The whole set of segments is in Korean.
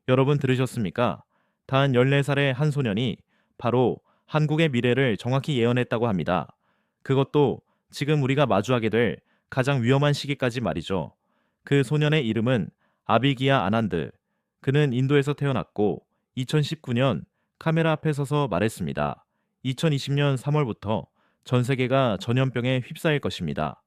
여러분 들으셨습니까? 단 14살의 한 소년이 바로 한국의 미래를 정확히 예언했다고 합니다. 그것도 지금 우리가 마주하게 될 가장 위험한 시기까지 말이죠. 그 소년의 이름은 아비기아 아난드. 그는 인도에서 태어났고 2019년 카메라 앞에 서서 말했습니다. 2020년 3월부터 전 세계가 전염병에 휩싸일 것입니다.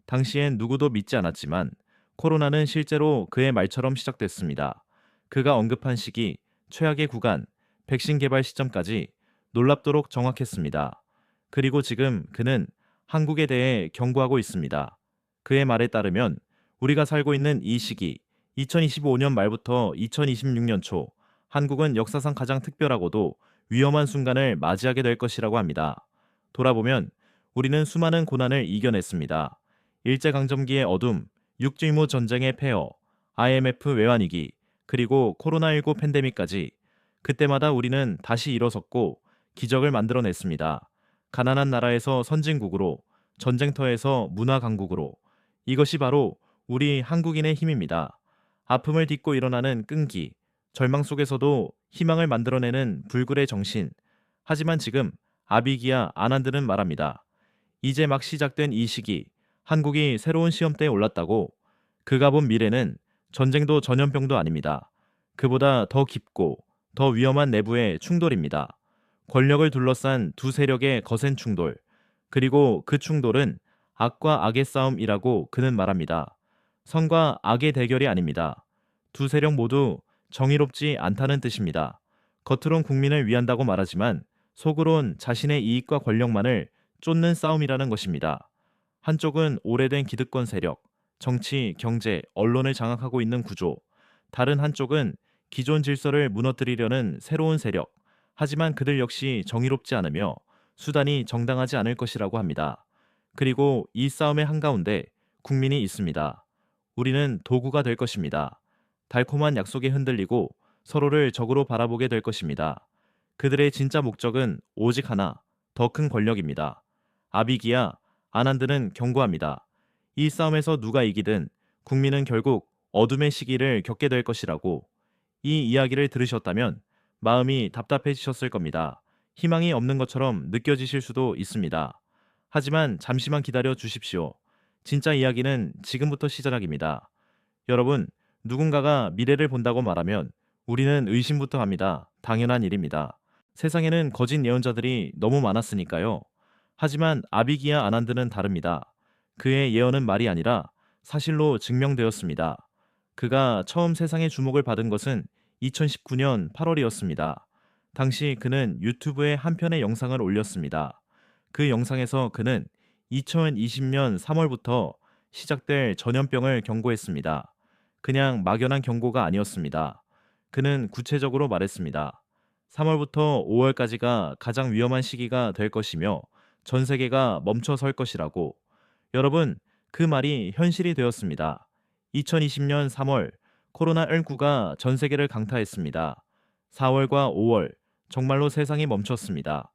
당시엔 누구도 믿지 않았지만 코로나는 실제로 그의 말처럼 시작됐습니다. 그가 언급한 시기, 최악의 구간, 백신 개발 시점까지 놀랍도록 정확했습니다. 그리고 지금 그는 한국에 대해 경고하고 있습니다. 그의 말에 따르면 우리가 살고 있는 이 시기, 2025년 말부터 2026년 초, 한국은 역사상 가장 특별하고도 위험한 순간을 맞이하게 될 것이라고 합니다. 돌아보면 우리는 수많은 고난을 이겨냈습니다. 일제강점기의 어둠, 육지의무 전쟁의 폐허, IMF 외환위기, 그리고 코로나19 팬데믹까지 그때마다 우리는 다시 일어섰고 기적을 만들어냈습니다. 가난한 나라에서 선진국으로, 전쟁터에서 문화 강국으로. 이것이 바로 우리 한국인의 힘입니다. 아픔을 딛고 일어나는 끈기, 절망 속에서도 희망을 만들어내는 불굴의 정신. 하지만 지금 아비기야 아난드는 말합니다. 이제 막 시작된 이 시기, 한국이 새로운 시험대에 올랐다고. 그가 본 미래는 전쟁도 전염병도 아닙니다. 그보다 더 깊고 더 위험한 내부의 충돌입니다. 권력을 둘러싼 두 세력의 거센 충돌, 그리고 그 충돌은 악과 악의 싸움이라고 그는 말합니다. 선과 악의 대결이 아닙니다. 두 세력 모두 정의롭지 않다는 뜻입니다. 겉으론 국민을 위한다고 말하지만 속으론 자신의 이익과 권력만을 쫓는 싸움이라는 것입니다. 한쪽은 오래된 기득권 세력, 정치, 경제, 언론을 장악하고 있는 구조, 다른 한쪽은 기존 질서를 무너뜨리려는 새로운 세력, 하지만 그들 역시 정의롭지 않으며 수단이 정당하지 않을 것이라고 합니다. 그리고 이 싸움의 한가운데 국민이 있습니다. 우리는 도구가 될 것입니다. 달콤한 약속에 흔들리고 서로를 적으로 바라보게 될 것입니다. 그들의 진짜 목적은 오직 하나, 더 큰 권력입니다. 아비기야, 아난드는 경고합니다. 이 싸움에서 누가 이기든 국민은 결국 어둠의 시기를 겪게 될 것이라고. 이 이야기를 들으셨다면 마음이 답답해지셨을 겁니다. 희망이 없는 것처럼 느껴지실 수도 있습니다. 하지만 잠시만 기다려 주십시오. 진짜 이야기는 지금부터 시작입니다. 여러분, 누군가가 미래를 본다고 말하면 우리는 의심부터 합니다. 당연한 일입니다. 세상에는 거짓 예언자들이 너무 많았으니까요. 하지만 아비기야 아난드는 다릅니다. 그의 예언은 말이 아니라 사실로 증명되었습니다. 그가 처음 세상의 주목을 받은 것은 2019년 8월이었습니다. 당시 그는 유튜브에 한 편의 영상을 올렸습니다. 그 영상에서 그는 2020년 3월부터 시작될 전염병을 경고했습니다. 그냥 막연한 경고가 아니었습니다. 그는 구체적으로 말했습니다. 3월부터 5월까지가 가장 위험한 시기가 될 것이며 전 세계가 멈춰 설 것이라고. 여러분, 그 말이 현실이 되었습니다. 2020년 3월 코로나19가 전 세계를 강타했습니다. 4월과 5월 정말로 세상이 멈췄습니다.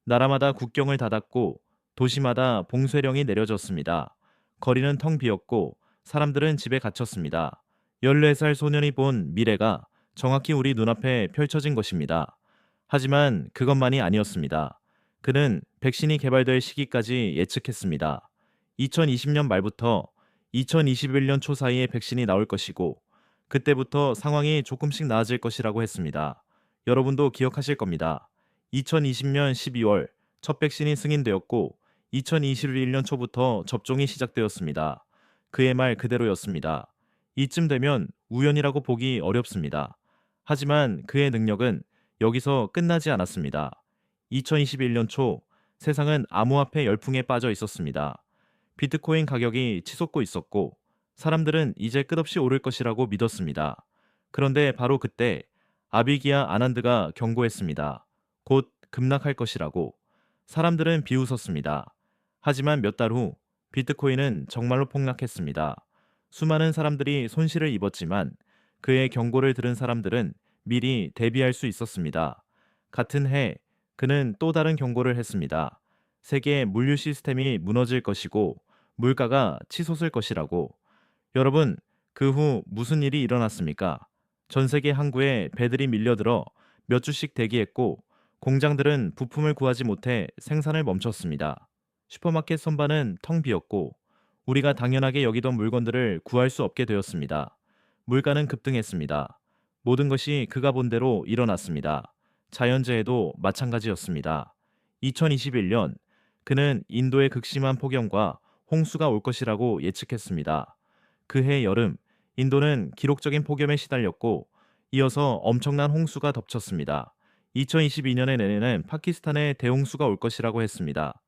나라마다 국경을 닫았고 도시마다 봉쇄령이 내려졌습니다. 거리는 텅 비었고 사람들은 집에 갇혔습니다. 14살 소년이 본 미래가 정확히 우리 눈앞에 펼쳐진 것입니다. 하지만 그것만이 아니었습니다. 그는 백신이 개발될 시기까지 예측했습니다. 2020년 말부터 2021년 초 사이에 백신이 나올 것이고 그때부터 상황이 조금씩 나아질 것이라고 했습니다. 여러분도 기억하실 겁니다. 2020년 12월 첫 백신이 승인되었고 2021년 초부터 접종이 시작되었습니다. 그의 말 그대로였습니다. 이쯤 되면 우연이라고 보기 어렵습니다. 하지만 그의 능력은 여기서 끝나지 않았습니다. 2021년 초 세상은 암호화폐 열풍에 빠져 있었습니다. 비트코인 가격이 치솟고 있었고 사람들은 이제 끝없이 오를 것이라고 믿었습니다. 그런데 바로 그때 아비기아 아난드가 경고했습니다. 곧 급락할 것이라고. 사람들은 비웃었습니다. 하지만 몇 달 후 비트코인은 정말로 폭락했습니다. 수많은 사람들이 손실을 입었지만 그의 경고를 들은 사람들은 미리 대비할 수 있었습니다. 같은 해 그는 또 다른 경고를 했습니다. 세계 물류 시스템이 무너질 것이고 물가가 치솟을 것이라고. 여러분, 그 후 무슨 일이 일어났습니까? 전 세계 항구에 배들이 밀려들어 몇 주씩 대기했고 공장들은 부품을 구하지 못해 생산을 멈췄습니다. 슈퍼마켓 선반은 텅 비었고 우리가 당연하게 여기던 물건들을 구할 수 없게 되었습니다. 물가는 급등했습니다. 모든 것이 그가 본 대로 일어났습니다. 자연재해도 마찬가지였습니다. 2021년 그는 인도의 극심한 폭염과 홍수가 올 것이라고 예측했습니다. 그해 여름 인도는 기록적인 폭염에 시달렸고 이어서 엄청난 홍수가 덮쳤습니다. 2022년에 내내는 파키스탄에 대홍수가 올 것이라고 했습니다.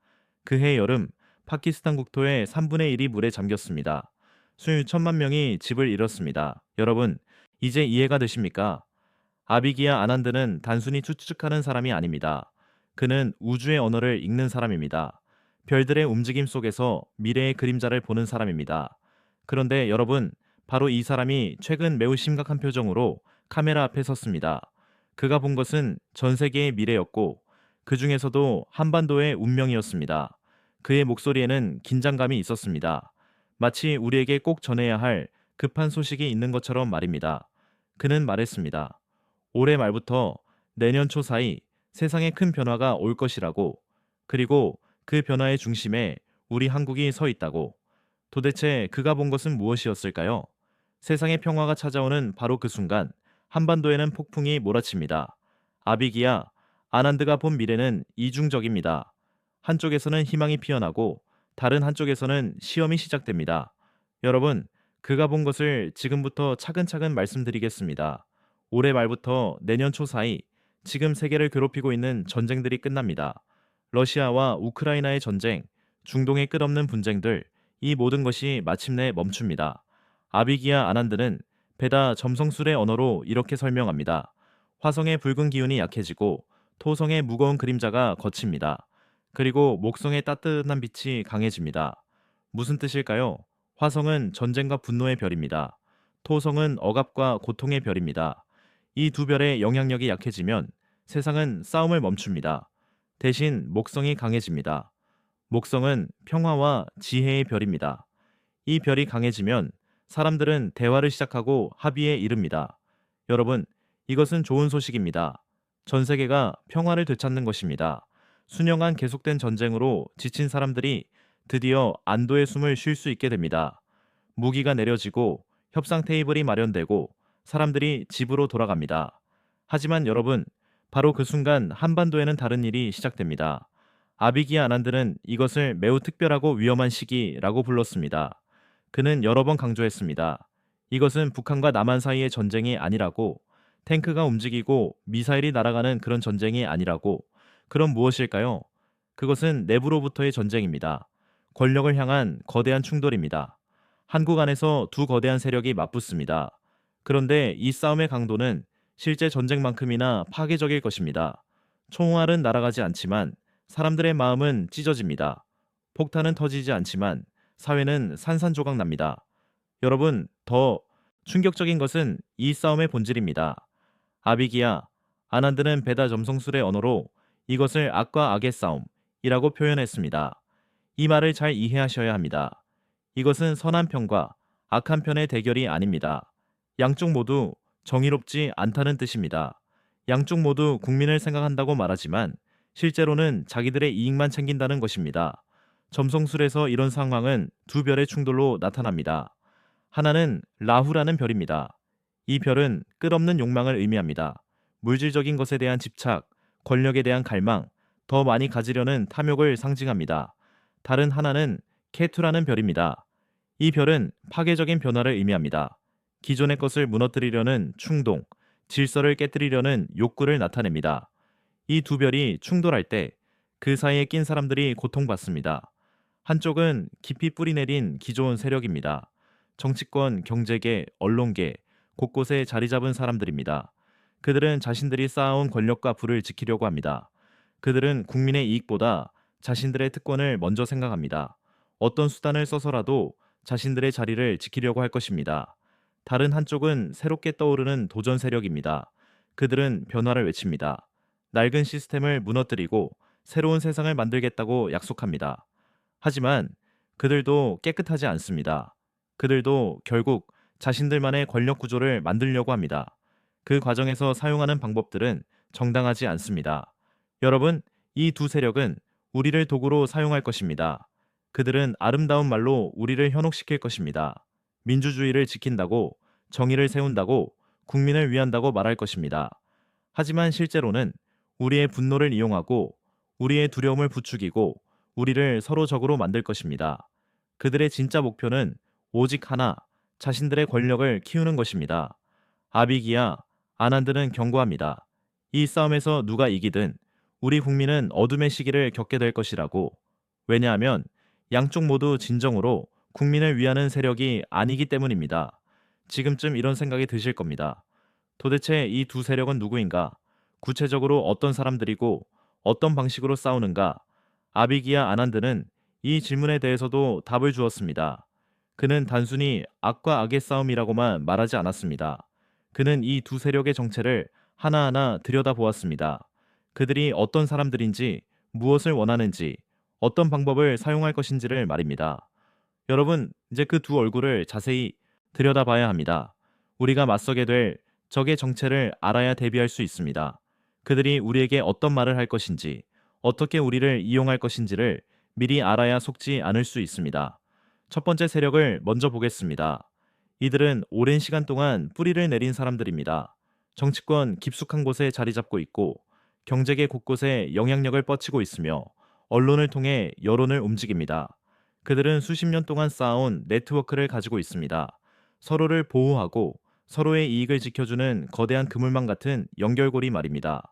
그해 여름 파키스탄 국토의 3분의 1이 물에 잠겼습니다. 수천만 명이 집을 잃었습니다. 여러분, 이제 이해가 되십니까? 아비기야 아난드는 단순히 추측하는 사람이 아닙니다. 그는 우주의 언어를 읽는 사람입니다. 별들의 움직임 속에서 미래의 그림자를 보는 사람입니다. 그런데 여러분, 바로 이 사람이 최근 매우 심각한 표정으로 카메라 앞에 섰습니다. 그가 본 것은 전 세계의 미래였고 그 중에서도 한반도의 운명이었습니다. 그의 목소리에는 긴장감이 있었습니다. 마치 우리에게 꼭 전해야 할 급한 소식이 있는 것처럼 말입니다. 그는 말했습니다. 올해 말부터 내년 초 사이 세상에 큰 변화가 올 것이라고, 그리고 그 변화의 중심에 우리 한국이 서 있다고. 도대체 그가 본 것은 무엇이었을까요? 세상의 평화가 찾아오는 바로 그 순간 한반도에는 폭풍이 몰아칩니다. 아비기야 아난드가 본 미래는 이중적입니다. 한쪽에서는 희망이 피어나고 다른 한쪽에서는 시험이 시작됩니다. 여러분, 그가 본 것을 지금부터 차근차근 말씀드리겠습니다. 올해 말부터 내년 초 사이 지금 세계를 괴롭히고 있는 전쟁들이 끝납니다. 러시아와 우크라이나의 전쟁, 중동의 끝없는 분쟁들, 이 모든 것이 마침내 멈춥니다. 아비기야 아난드는 베다 점성술의 언어로 이렇게 설명합니다. 화성의 붉은 기운이 약해지고 토성의 무거운 그림자가 걷힙니다. 그리고 목성의 따뜻한 빛이 강해집니다. 무슨 뜻일까요? 화성은 전쟁과 분노의 별입니다. 토성은 억압과 고통의 별입니다. 이 두 별의 영향력이 약해지면 세상은 싸움을 멈춥니다. 대신 목성이 강해집니다. 목성은 평화와 지혜의 별입니다. 이 별이 강해지면 사람들은 대화를 시작하고 합의에 이릅니다. 여러분, 이것은 좋은 소식입니다. 전 세계가 평화를 되찾는 것입니다. 수년간 계속된 전쟁으로 지친 사람들이 드디어 안도의 숨을 쉴 수 있게 됩니다. 무기가 내려지고 협상 테이블이 마련되고 사람들이 집으로 돌아갑니다. 하지만 여러분, 바로 그 순간 한반도에는 다른 일이 시작됩니다. 아비기야 아난드는 이것을 매우 특별하고 위험한 시기라고 불렀습니다. 그는 여러 번 강조했습니다. 이것은 북한과 남한 사이의 전쟁이 아니라고, 탱크가 움직이고 미사일이 날아가는 그런 전쟁이 아니라고. 그럼 무엇일까요? 그것은 내부로부터의 전쟁입니다. 권력을 향한 거대한 충돌입니다. 한국 안에서 두 거대한 세력이 맞붙습니다. 그런데 이 싸움의 강도는 실제 전쟁만큼이나 파괴적일 것입니다. 총알은 날아가지 않지만 사람들의 마음은 찢어집니다. 폭탄은 터지지 않지만 사회는 산산조각 납니다. 여러분, 더 충격적인 것은 이 싸움의 본질입니다. 아비기야 아난드는 베다 점성술의 언어로 이것을 악과 악의 싸움이라고 표현했습니다. 이 말을 잘 이해하셔야 합니다. 이것은 선한 편과 악한 편의 대결이 아닙니다. 양쪽 모두 정의롭지 않다는 뜻입니다. 양쪽 모두 국민을 생각한다고 말하지만 실제로는 자기들의 이익만 챙긴다는 것입니다. 점성술에서 이런 상황은 두 별의 충돌로 나타납니다. 하나는 라후라는 별입니다. 이 별은 끝없는 욕망을 의미합니다. 물질적인 것에 대한 집착, 권력에 대한 갈망, 더 많이 가지려는 탐욕을 상징합니다. 다른 하나는 케투라는 별입니다. 이 별은 파괴적인 변화를 의미합니다. 기존의 것을 무너뜨리려는 충동, 질서를 깨뜨리려는 욕구를 나타냅니다. 이 두 별이 충돌할 때 그 사이에 낀 사람들이 고통받습니다. 한쪽은 깊이 뿌리내린 기존 세력입니다. 정치권, 경제계, 언론계, 곳곳에 자리 잡은 사람들입니다. 그들은 자신들이 쌓아온 권력과 부를 지키려고 합니다. 그들은 국민의 이익보다 자신들의 특권을 먼저 생각합니다. 어떤 수단을 써서라도 자신들의 자리를 지키려고 할 것입니다. 다른 한쪽은 새롭게 떠오르는 도전 세력입니다. 그들은 변화를 외칩니다. 낡은 시스템을 무너뜨리고 새로운 세상을 만들겠다고 약속합니다. 하지만 그들도 깨끗하지 않습니다. 그들도 결국 자신들만의 권력 구조를 만들려고 합니다. 그 과정에서 사용하는 방법들은 정당하지 않습니다. 여러분, 이 두 세력은 우리를 도구로 사용할 것입니다. 그들은 아름다운 말로 우리를 현혹시킬 것입니다. 민주주의를 지킨다고, 정의를 세운다고, 국민을 위한다고 말할 것입니다. 하지만 실제로는 우리의 분노를 이용하고 우리의 두려움을 부추기고 우리를 서로 적으로 만들 것입니다. 그들의 진짜 목표는 오직 하나, 자신들의 권력을 키우는 것입니다. 아비기야, 아난드는 경고합니다. 이 싸움에서 누가 이기든 우리 국민은 어둠의 시기를 겪게 될 것이라고. 왜냐하면 양쪽 모두 진정으로 국민을 위하는 세력이 아니기 때문입니다. 지금쯤 이런 생각이 드실 겁니다. 도대체 이 두 세력은 누구인가? 구체적으로 어떤 사람들이고 어떤 방식으로 싸우는가? 아비기야 아난드는 이 질문에 대해서도 답을 주었습니다. 그는 단순히 악과 악의 싸움이라고만 말하지 않았습니다. 그는 이 두 세력의 정체를 하나하나 들여다보았습니다. 그들이 어떤 사람들인지, 무엇을 원하는지, 어떤 방법을 사용할 것인지를 말입니다. 여러분, 이제 그 두 얼굴을 자세히 들여다봐야 합니다. 우리가 맞서게 될 적의 정체를 알아야 대비할 수 있습니다. 그들이 우리에게 어떤 말을 할 것인지, 어떻게 우리를 이용할 것인지를 미리 알아야 속지 않을 수 있습니다. 첫 번째 세력을 먼저 보겠습니다. 이들은 오랜 시간 동안 뿌리를 내린 사람들입니다. 정치권 깊숙한 곳에 자리 잡고 있고 경제계 곳곳에 영향력을 뻗치고 있으며 언론을 통해 여론을 움직입니다. 그들은 수십 년 동안 쌓아온 네트워크를 가지고 있습니다. 서로를 보호하고 서로의 이익을 지켜주는 거대한 그물망 같은 연결고리 말입니다.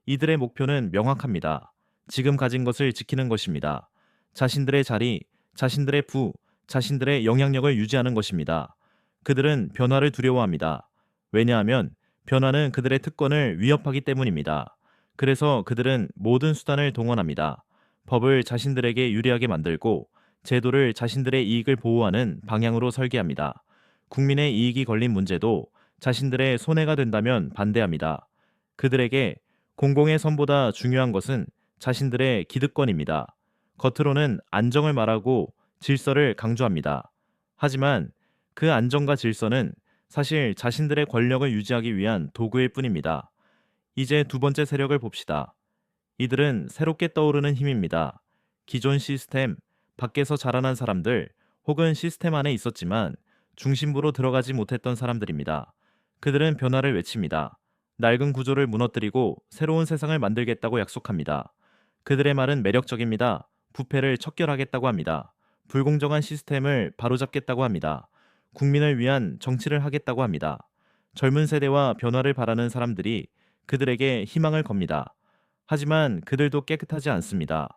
이들의 목표는 명확합니다. 지금 가진 것을 지키는 것입니다. 자신들의 자리, 자신들의 부, 자신들의 영향력을 유지하는 것입니다. 그들은 변화를 두려워합니다. 왜냐하면 변화는 그들의 특권을 위협하기 때문입니다. 그래서 그들은 모든 수단을 동원합니다. 법을 자신들에게 유리하게 만들고 제도를 자신들의 이익을 보호하는 방향으로 설계합니다. 국민의 이익이 걸린 문제도 자신들의 손해가 된다면 반대합니다. 그들에게 공공의 선보다 중요한 것은 자신들의 기득권입니다. 겉으로는 안정을 말하고 질서를 강조합니다. 하지만 그 안정과 질서는 사실 자신들의 권력을 유지하기 위한 도구일 뿐입니다. 이제 두 번째 세력을 봅시다. 이들은 새롭게 떠오르는 힘입니다. 기존 시스템, 밖에서 자라난 사람들 혹은 시스템 안에 있었지만 중심부로 들어가지 못했던 사람들입니다. 그들은 변화를 외칩니다. 낡은 구조를 무너뜨리고 새로운 세상을 만들겠다고 약속합니다. 그들의 말은 매력적입니다. 부패를 척결하겠다고 합니다. 불공정한 시스템을 바로잡겠다고 합니다. 국민을 위한 정치를 하겠다고 합니다. 젊은 세대와 변화를 바라는 사람들이 그들에게 희망을 겁니다. 하지만 그들도 깨끗하지 않습니다.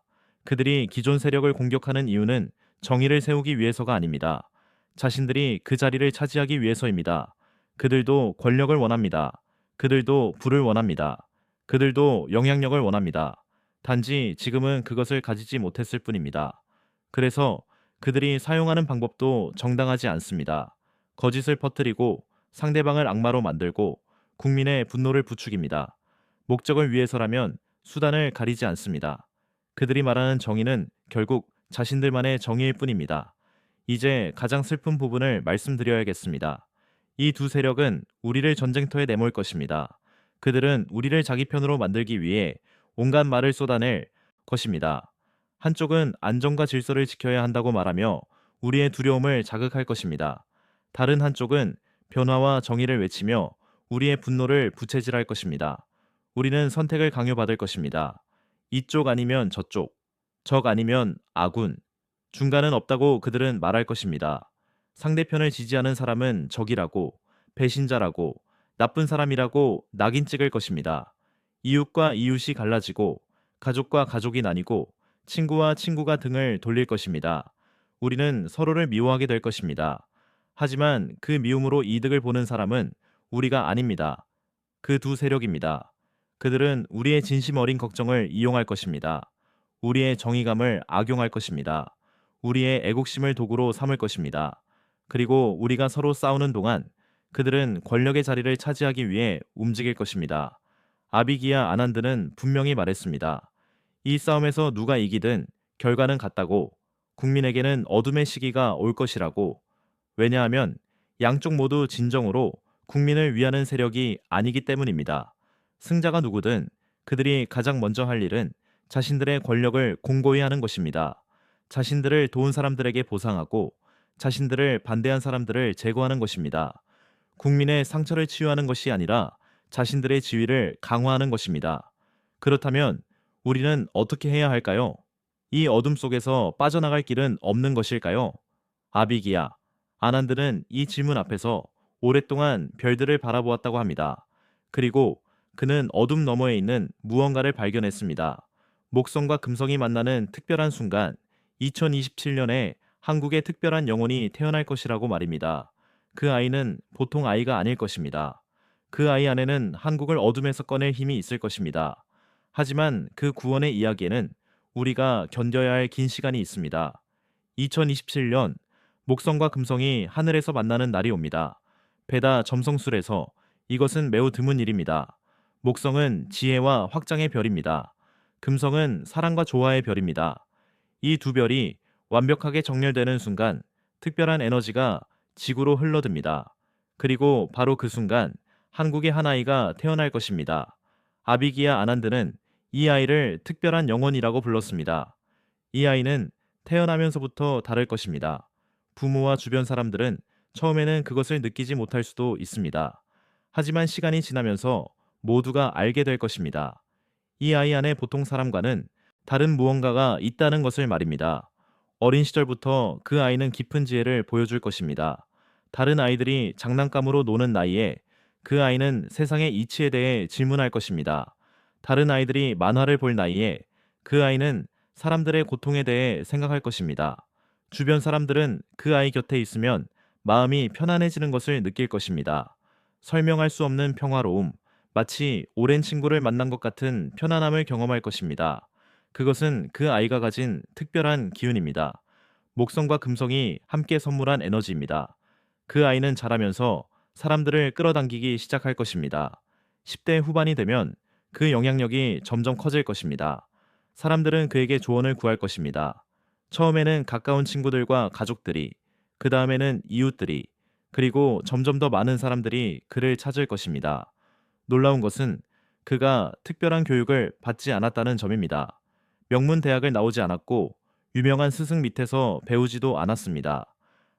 그들이 기존 세력을 공격하는 이유는 정의를 세우기 위해서가 아닙니다. 자신들이 그 자리를 차지하기 위해서입니다. 그들도 권력을 원합니다. 그들도 부를 원합니다. 그들도 영향력을 원합니다. 단지 지금은 그것을 가지지 못했을 뿐입니다. 그래서 그들이 사용하는 방법도 정당하지 않습니다. 거짓을 퍼뜨리고 상대방을 악마로 만들고 국민의 분노를 부추깁니다. 목적을 위해서라면 수단을 가리지 않습니다. 그들이 말하는 정의는 결국 자신들만의 정의일 뿐입니다. 이제 가장 슬픈 부분을 말씀드려야겠습니다. 이 두 세력은 우리를 전쟁터에 내몰 것입니다. 그들은 우리를 자기 편으로 만들기 위해 온갖 말을 쏟아낼 것입니다. 한쪽은 안정과 질서를 지켜야 한다고 말하며 우리의 두려움을 자극할 것입니다. 다른 한쪽은 변화와 정의를 외치며 우리의 분노를 부채질할 것입니다. 우리는 선택을 강요받을 것입니다. 이쪽 아니면 저쪽, 적 아니면 아군, 중간은 없다고 그들은 말할 것입니다. 상대편을 지지하는 사람은 적이라고, 배신자라고, 나쁜 사람이라고 낙인 찍을 것입니다. 이웃과 이웃이 갈라지고, 가족과 가족이 나뉘고, 친구와 친구가 등을 돌릴 것입니다. 우리는 서로를 미워하게 될 것입니다. 하지만 그 미움으로 이득을 보는 사람은 우리가 아닙니다. 그 두 세력입니다. 그들은 우리의 진심 어린 걱정을 이용할 것입니다. 우리의 정의감을 악용할 것입니다. 우리의 애국심을 도구로 삼을 것입니다. 그리고 우리가 서로 싸우는 동안 그들은 권력의 자리를 차지하기 위해 움직일 것입니다. 아비기야 아난드는 분명히 말했습니다. 이 싸움에서 누가 이기든 결과는 같다고, 국민에게는 어둠의 시기가 올 것이라고. 왜냐하면 양쪽 모두 진정으로 국민을 위하는 세력이 아니기 때문입니다. 승자가 누구든 그들이 가장 먼저 할 일은 자신들의 권력을 공고히 하는 것입니다. 자신들을 도운 사람들에게 보상하고 자신들을 반대한 사람들을 제거하는 것입니다. 국민의 상처를 치유하는 것이 아니라 자신들의 지위를 강화하는 것입니다. 그렇다면 우리는 어떻게 해야 할까요? 이 어둠 속에서 빠져나갈 길은 없는 것일까요? 아비기야, 아난드는 이 질문 앞에서 오랫동안 별들을 바라보았다고 합니다. 그리고 그는 어둠 너머에 있는 무언가를 발견했습니다. 목성과 금성이 만나는 특별한 순간, 2027년에 한국의 특별한 영혼이 태어날 것이라고 말입니다. 그 아이는 보통 아이가 아닐 것입니다. 그 아이 안에는 한국을 어둠에서 꺼낼 힘이 있을 것입니다. 하지만 그 구원의 이야기에는 우리가 견뎌야 할 긴 시간이 있습니다. 2027년 목성과 금성이 하늘에서 만나는 날이 옵니다. 베다 점성술에서 이것은 매우 드문 일입니다. 목성은 지혜와 확장의 별입니다. 금성은 사랑과 조화의 별입니다. 이 두 별이 완벽하게 정렬되는 순간 특별한 에너지가 지구로 흘러듭니다. 그리고 바로 그 순간 한국의 한 아이가 태어날 것입니다. 아비기야 아난드는 이 아이를 특별한 영혼이라고 불렀습니다. 이 아이는 태어나면서부터 다를 것입니다. 부모와 주변 사람들은 처음에는 그것을 느끼지 못할 수도 있습니다. 하지만 시간이 지나면서 모두가 알게 될 것입니다. 이 아이 안에 보통 사람과는 다른 무언가가 있다는 것을 말입니다. 어린 시절부터 그 아이는 깊은 지혜를 보여줄 것입니다. 다른 아이들이 장난감으로 노는 나이에 그 아이는 세상의 이치에 대해 질문할 것입니다. 다른 아이들이 만화를 볼 나이에 그 아이는 사람들의 고통에 대해 생각할 것입니다. 주변 사람들은 그 아이 곁에 있으면 마음이 편안해지는 것을 느낄 것입니다. 설명할 수 없는 평화로움, 마치 오랜 친구를 만난 것 같은 편안함을 경험할 것입니다. 그것은 그 아이가 가진 특별한 기운입니다. 목성과 금성이 함께 선물한 에너지입니다. 그 아이는 자라면서 사람들을 끌어당기기 시작할 것입니다. 10대 후반이 되면 그 영향력이 점점 커질 것입니다. 사람들은 그에게 조언을 구할 것입니다. 처음에는 가까운 친구들과 가족들이, 그 다음에는 이웃들이, 그리고 점점 더 많은 사람들이 그를 찾을 것입니다. 놀라운 것은 그가 특별한 교육을 받지 않았다는 점입니다. 명문 대학을 나오지 않았고 유명한 스승 밑에서 배우지도 않았습니다.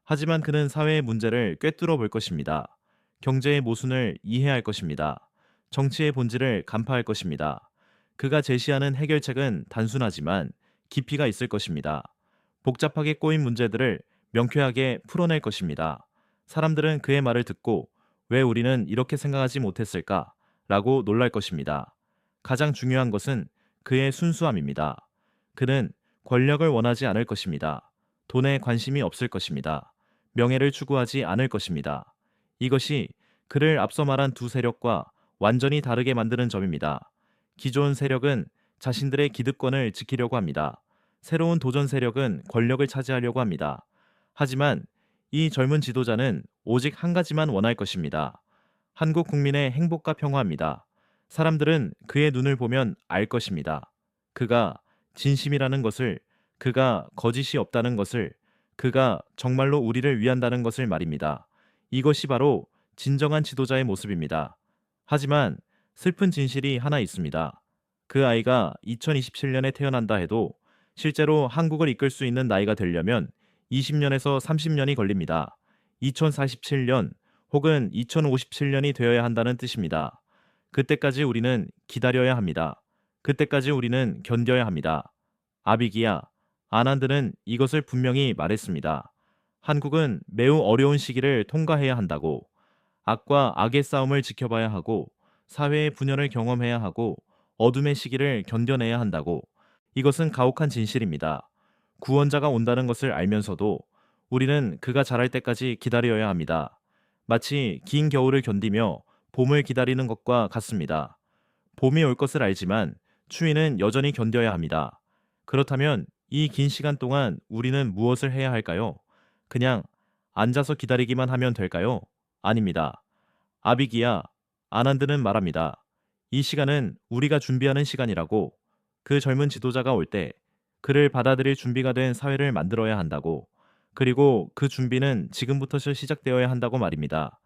하지만 그는 사회의 문제를 꿰뚫어 볼 것입니다. 경제의 모순을 이해할 것입니다. 정치의 본질을 간파할 것입니다. 그가 제시하는 해결책은 단순하지만 깊이가 있을 것입니다. 복잡하게 꼬인 문제들을 명쾌하게 풀어낼 것입니다. 사람들은 그의 말을 듣고 왜 우리는 이렇게 생각하지 못했을까? 라고 놀랄 것입니다. 가장 중요한 것은 그의 순수함입니다. 그는 권력을 원하지 않을 것입니다. 돈에 관심이 없을 것입니다. 명예를 추구하지 않을 것입니다. 이것이 그를 앞서 말한 두 세력과 완전히 다르게 만드는 점입니다. 기존 세력은 자신들의 기득권을 지키려고 합니다. 새로운 도전 세력은 권력을 차지하려고 합니다. 하지만 이 젊은 지도자는 오직 한 가지만 원할 것입니다. 한국 국민의 행복과 평화입니다. 사람들은 그의 눈을 보면 알 것입니다. 그가 진심이라는 것을, 그가 거짓이 없다는 것을, 그가 정말로 우리를 위한다는 것을 말입니다. 이것이 바로 진정한 지도자의 모습입니다. 하지만 슬픈 진실이 하나 있습니다. 그 아이가 2027년에 태어난다 해도 실제로 한국을 이끌 수 있는 나이가 되려면 20년에서 30년이 걸립니다. 2047년 혹은 2057년이 되어야 한다는 뜻입니다. 그때까지 우리는 기다려야 합니다. 그때까지 우리는 견뎌야 합니다. 아비기야, 아난드는 이것을 분명히 말했습니다. 한국은 매우 어려운 시기를 통과해야 한다고, 악과 악의 싸움을 지켜봐야 하고, 사회의 분열을 경험해야 하고, 어둠의 시기를 견뎌내야 한다고. 이것은 가혹한 진실입니다. 구원자가 온다는 것을 알면서도 우리는 그가 자랄 때까지 기다려야 합니다. 마치 긴 겨울을 견디며 봄을 기다리는 것과 같습니다. 봄이 올 것을 알지만 추위는 여전히 견뎌야 합니다. 그렇다면 이 긴 시간 동안 우리는 무엇을 해야 할까요? 그냥 앉아서 기다리기만 하면 될까요? 아닙니다. 아비기야, 아난드는 말합니다. 이 시간은 우리가 준비하는 시간이라고. 그 젊은 지도자가 올 때 그를 받아들일 준비가 된 사회를 만들어야 한다고. 그리고 그 준비는 지금부터 시작되어야 한다고 말입니다.